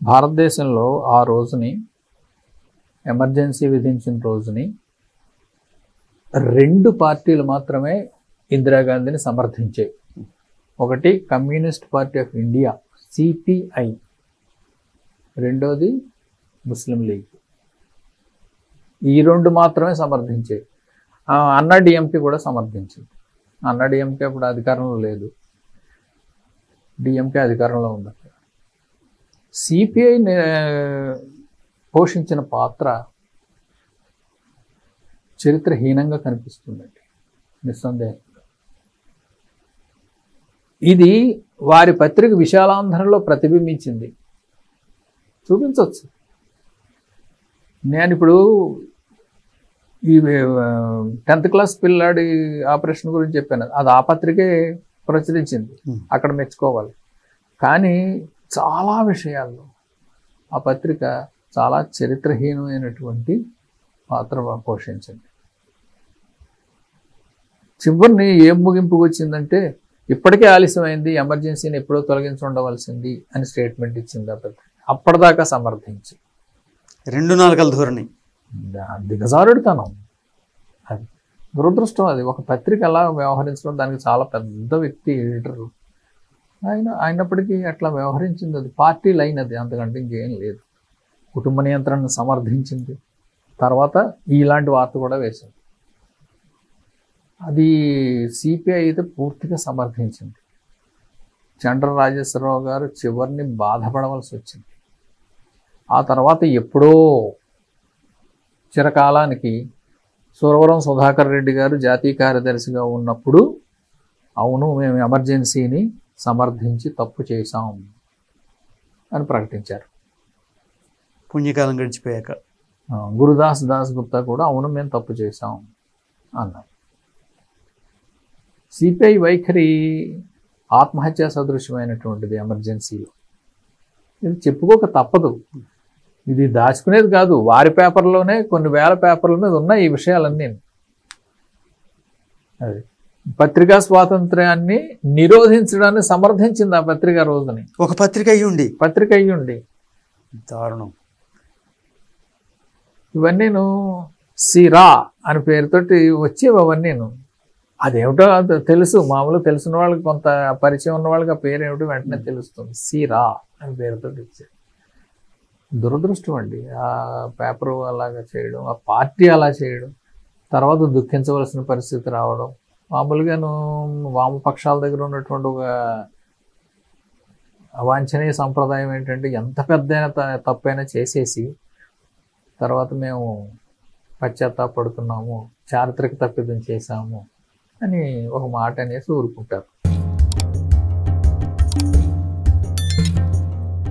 భారతదేశంలో ఆ రోజుని ఎమర్జెన్సీ విధించిన రోజుని 2 పార్టీలు మాత్రమే ఇందిరాగాంధీని సమర్థించాయి. ఒకటి communist party of India CPI, రెండోది ముస్లిం లీగ్. ఈ 2 మాత్రమే సమర్థించాయి. అన్నా డిఎంకే కూడా సమర్థించింది. అన్నా డిఎంకే అప్పుడు అధికారంలో లేదు, డిఎంకే అధికారంలో ఉంది. సిపిఐ పోషించిన పాత్ర చరిత్రహీనంగా కనిపిస్తుందండి, నిస్సందేహంగా. ఇది వారి పత్రిక విశాలాంధ్రలో ప్రతిబింబించింది, చూపించవచ్చు. నేను ఇప్పుడు ఈ 10th క్లాస్ పిల్లాడి ఆపరేషన్ గురించి చెప్పాను, అది ఆ పత్రికే ప్రచురించింది, అక్కడ మెచ్చుకోవాలి. కానీ చాలా విషయాల్లో ఆ పత్రిక చాలా చరిత్రహీనమైనటువంటి పాత్ర పోషించింది. చివరిని ఏం ముగింపుకు వచ్చిందంటే, ఇప్పటికే ఆలస్యమైంది, ఎమర్జెన్సీని ఎప్పుడో తొలగించి ఉండవలసింది అని స్టేట్మెంట్ ఇచ్చింది ఆ పత్రిక. అప్పటిదాకా సమర్థించి 2 నాలుకల ధోరణి, దిగజారుడుతనం, అది దురదృష్టం. అది ఒక పత్రిక అలా వ్యవహరించడం, దానికి చాలా పెద్ద వ్యక్తి ఎడిటరు అయినప్పటికీ అట్లా వ్యవహరించింది. అది పార్టీ లైన్, అది అంతకంటే ఇంకేం లేదు. కుటుంబ నియంత్రణను సమర్థించింది, తర్వాత ఇలాంటి వార్త కూడా వేసింది. అది సిపిఐ అయితే పూర్తిగా సమర్థించింది. చండ్ర రాజేశ్వరరావు గారు చివరిని బాధపడవలసి వచ్చింది. ఆ తర్వాత ఎప్పుడో చిరకాలానికి సురవరం సుధాకర్ రెడ్డి గారు జాతీయ కార్యదర్శిగా ఉన్నప్పుడు, అవును మేము ఎమర్జెన్సీని సమర్థించి తప్పు చేశాం అని ప్రకటించారు. పుణ్యకాలం గడిచిపోయాక గురుదాస్ దాస్ గుప్తా కూడా అవును మేము తప్పు చేశాం అన్నారు. సిపిఐ వైఖరి ఆత్మహత్యా సదృశ్యమైనటువంటిది ఎమర్జెన్సీలో. ఇది చెప్పుకోక తప్పదు, ఇది దాచుకునేది కాదు. వారి పేపర్లోనే కొన్ని వేల పేపర్ల మీద ఉన్నాయి ఈ విషయాలన్నీ. అది పత్రికా స్వాతంత్ర్యాన్ని నిరోధించడాన్ని సమర్థించింది ఆ పత్రిక రోజుని. ఒక పత్రిక అయ్యుండి దారుణం. ఇవన్నీను సిరా అని పేరుతోటి వచ్చేవి అవన్నీను. అదేమిటో తెలుసు, మామూలు తెలిసిన వాళ్ళకి, కొంత పరిచయం ఉన్న వాళ్ళకి ఆ పేరు ఏమిటో వెంటనే తెలుస్తుంది. సిరా అని పేరుతో ఇచ్చారు. దురదృష్టం అండి ఆ పేపరు అలాగా చేయడం, ఆ పార్టీ అలా చేయడం, తర్వాత దుఃఖించవలసిన పరిస్థితి రావడం. మామూలుగాను వామపక్షాల దగ్గర ఉన్నటువంటి ఒక అవాంఛనీయ సంప్రదాయం ఏంటంటే, ఎంత పెద్ద తప్పైనా చేసేసి తర్వాత మేము పశ్చాత్తాపడుతున్నాము, చారిత్రక తప్పిదం చేశాము అని ఒక మాట అనేసి ఊరుకుంటారు.